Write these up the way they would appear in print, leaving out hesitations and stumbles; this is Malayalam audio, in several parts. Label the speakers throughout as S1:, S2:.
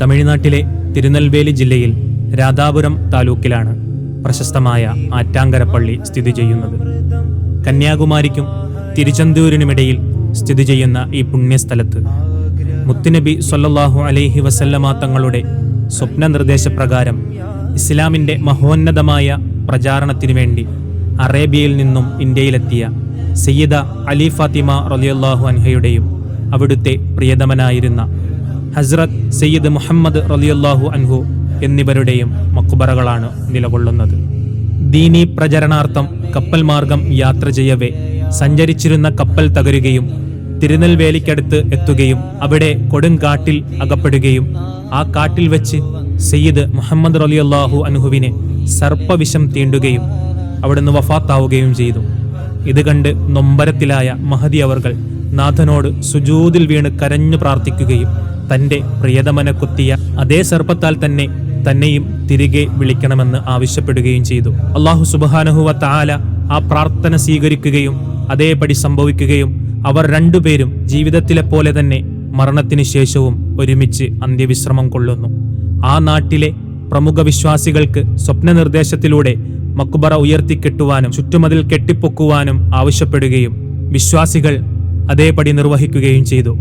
S1: തമിഴ്നാട്ടിലെ തിരുനെൽവേലി ജില്ലയിൽ രാധാപുരം താലൂക്കിലാണ് പ്രശസ്തമായ ആറ്റാങ്കരപ്പള്ളി സ്ഥിതി ചെയ്യുന്നത്. കന്യാകുമാരിക്കും തിരുച്ചെന്തൂരിനുമിടയിൽ സ്ഥിതി ചെയ്യുന്ന ഈ പുണ്യസ്ഥലത്ത് മുത്തുനബി സ്വല്ലല്ലാഹു അലൈഹി വസല്ലമ തങ്ങളുടെ സ്വപ്ന നിർദ്ദേശപ്രകാരം ഇസ്ലാമിൻ്റെ മഹോന്നതമായ പ്രചാരണത്തിനു വേണ്ടി അറേബ്യയിൽ നിന്നും ഇന്ത്യയിലെത്തിയ സയ്യിദ അലി ഫാത്തിമ റളിയല്ലാഹു അൻഹയുടെയും അവിടുത്തെ പ്രിയതമനായിരുന്ന ഹസ്രത്ത് സയ്യിദ് മുഹമ്മദ് റളിയല്ലാഹു അൻഹു എന്നിവരുടെയും മഖ്ബറകളാണ് നിലകൊള്ളുന്നത്. ദീനീ പ്രചരണാർത്ഥം കപ്പൽ മാർഗം യാത്ര ചെയ്യവേ സഞ്ചരിച്ചിരുന്ന കപ്പൽ തകരുകയും തിരുനെൽവേലിക്കടുത്ത് എത്തുകയും അവിടെ കൊടുങ്കാട്ടിൽ അകപ്പെടുകയും ആ കാട്ടിൽ വെച്ച് സയ്യിദ് മുഹമ്മദ് റളിയല്ലാഹു അൻഹുവിനെ സർപ്പവിഷം തീണ്ടുകയും അവിടുന്ന് വഫാത്താവുകയും ചെയ്തു. ഇത് കണ്ട് നൊമ്പരത്തിലായ മഹദി അവർകൾ നാഥനോട് സുജൂദിൽ വീണ് കരഞ്ഞു പ്രാർത്ഥിക്കുകയും തൻ്റെ പ്രിയതമനെ കുത്തിയ അതേ സർപ്പത്താൽ തന്നെയും തിരികെ വിളിക്കണമെന്ന് ആവശ്യപ്പെടുകയും ചെയ്തു. അല്ലാഹു സുബ്ഹാനഹു വ തആല ആ പ്രാർത്ഥന സ്വീകരിക്കുകയും അതേപടി സംഭവിക്കുകയും അവർ രണ്ടുപേരും ജീവിതത്തിലെ പോലെ തന്നെ മരണത്തിന് ശേഷവും ഒരുമിച്ച് അന്ത്യവിശ്രമം കൊള്ളുന്നു. ആ നാട്ടിലെ പ്രമുഖ വിശ്വാസികൾക്ക് സ്വപ്നനിർദ്ദേശത്തിലൂടെ മക്ബറ ഉയർത്തിക്കെട്ടുവാനും ചുറ്റുമതിൽ കെട്ടിപ്പൊക്കുവാനും ആവശ്യപ്പെടുകയും വിശ്വാസികൾ അതേപടി നിർവഹിക്കുകയും ചെയ്തു.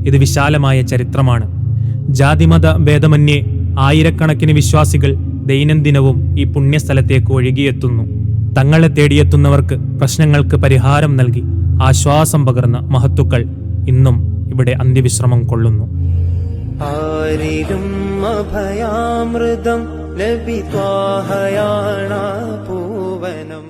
S1: ഇത് വിശാലമായ ചരിത്രമാണ്. ജാതിമത ഭേദമന്യേ ആയിരക്കണക്കിന് വിശ്വാസികൾ ദൈനംദിനവും ഈ പുണ്യസ്ഥലത്തേക്ക് ഒഴുകിയെത്തുന്നു. തങ്ങളെ തേടിയെത്തുന്നവർക്ക് പ്രശ്നങ്ങൾക്ക് പരിഹാരം നൽകി ആശ്വാസം പകർന്ന മഹത്തുക്കൾ ഇന്നും ഇവിടെ അന്ത്യവിശ്രമം കൊള്ളുന്നു.
S2: ആരിലും അഭയാമൃതം നബി ത്വാഹയാണ പൂവനം.